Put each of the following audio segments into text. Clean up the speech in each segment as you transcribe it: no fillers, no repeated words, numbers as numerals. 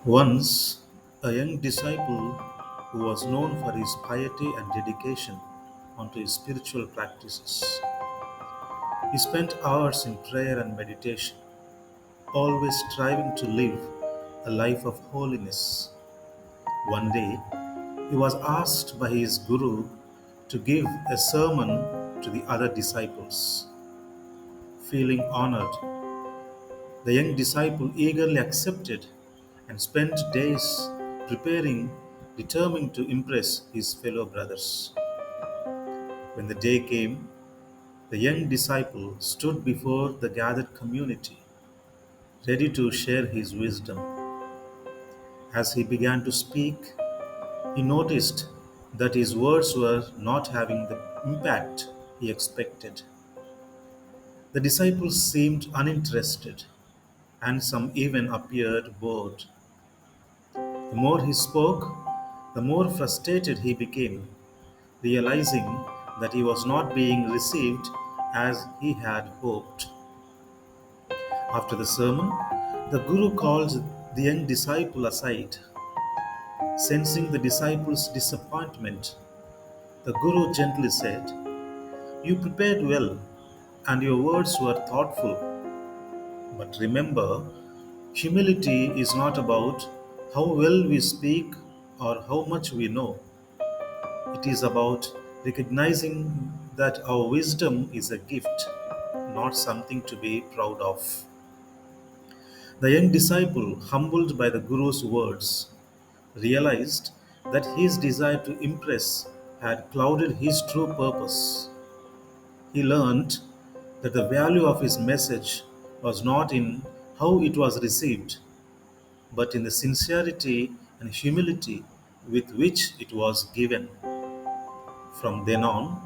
Once, a young disciple who was known for his piety and dedication onto his spiritual practices. He spent hours in prayer and meditation, always striving to live a life of holiness. One day, he was asked by his guru to give a sermon to the other disciples. Feeling honored, the young disciple eagerly accepted and spent days preparing, determined to impress his fellow brothers. When the day came, the young disciple stood before the gathered community, ready to share his wisdom. As he began to speak, he noticed that his words were not having the impact he expected. The disciples seemed uninterested, and some even appeared bored. The more he spoke, the more frustrated he became, realizing that he was not being received as he had hoped. After the sermon, the Guru called the young disciple aside. Sensing the disciple's disappointment, the Guru gently said, "You prepared well, and your words were thoughtful. But remember, humility is not about how well we speak or how much we know. It is about recognizing that our wisdom is a gift, not something to be proud of." The young disciple, humbled by the Guru's words, realized that his desire to impress had clouded his true purpose. He learned that the value of his message was not in how it was received, but in the sincerity and humility with which it was given. From then on,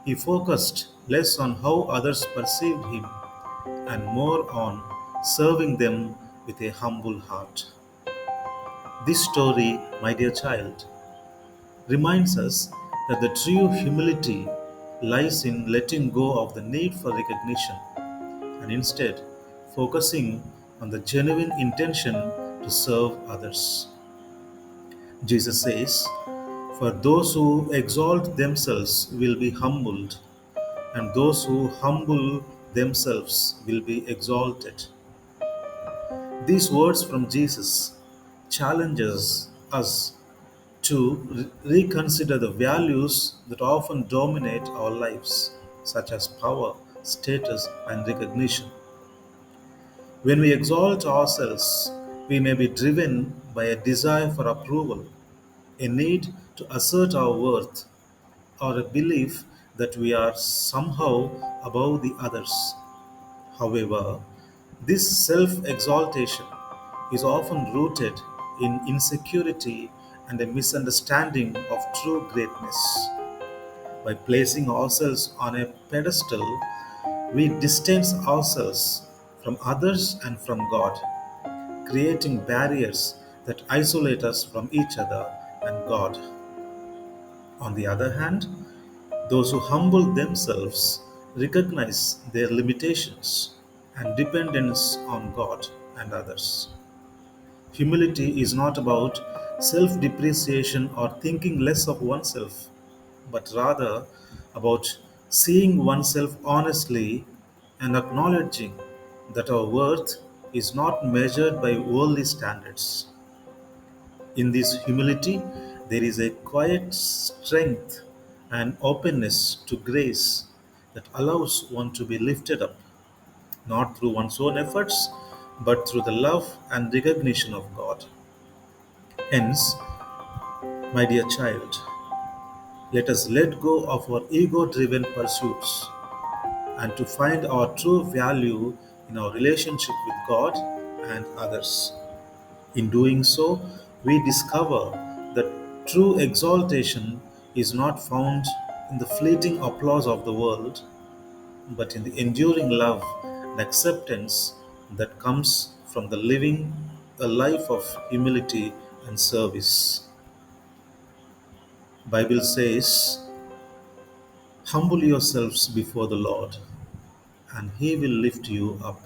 he focused less on how others perceived him and more on serving them with a humble heart. This story, my dear child, reminds us that the true humility lies in letting go of the need for recognition and instead focusing on the genuine intention to serve others. Jesus says, "For those who exalt themselves will be humbled, and those who humble themselves will be exalted." These words from Jesus challenges us to reconsider the values that often dominate our lives, such as power, status, and recognition. When we exalt ourselves, we may be driven by a desire for approval, a need to assert our worth, or a belief that we are somehow above the others. However, this self exaltation is often rooted in insecurity and a misunderstanding of true greatness. By placing ourselves on a pedestal, we distance ourselves from others and from God, creating barriers that isolate us from each other and God. On the other hand, those who humble themselves recognize their limitations and dependence on God and others. Humility is not about self depreciation or thinking less of oneself, but rather about seeing oneself honestly and acknowledging that our worth is not measured by worldly standards. In this humility, there is a quiet strength and openness to grace that allows one to be lifted up, not through one's own efforts, but through the love and recognition of God. Hence, my dear child, let us let go of our ego driven pursuits and to find our true value in our relationship with God and others. In doing so, we discover that true exaltation is not found in the fleeting applause of the world, but in the enduring love and acceptance that comes from the living a life of humility and service. Bible says, "Humble yourselves before the Lord, and he will lift you up."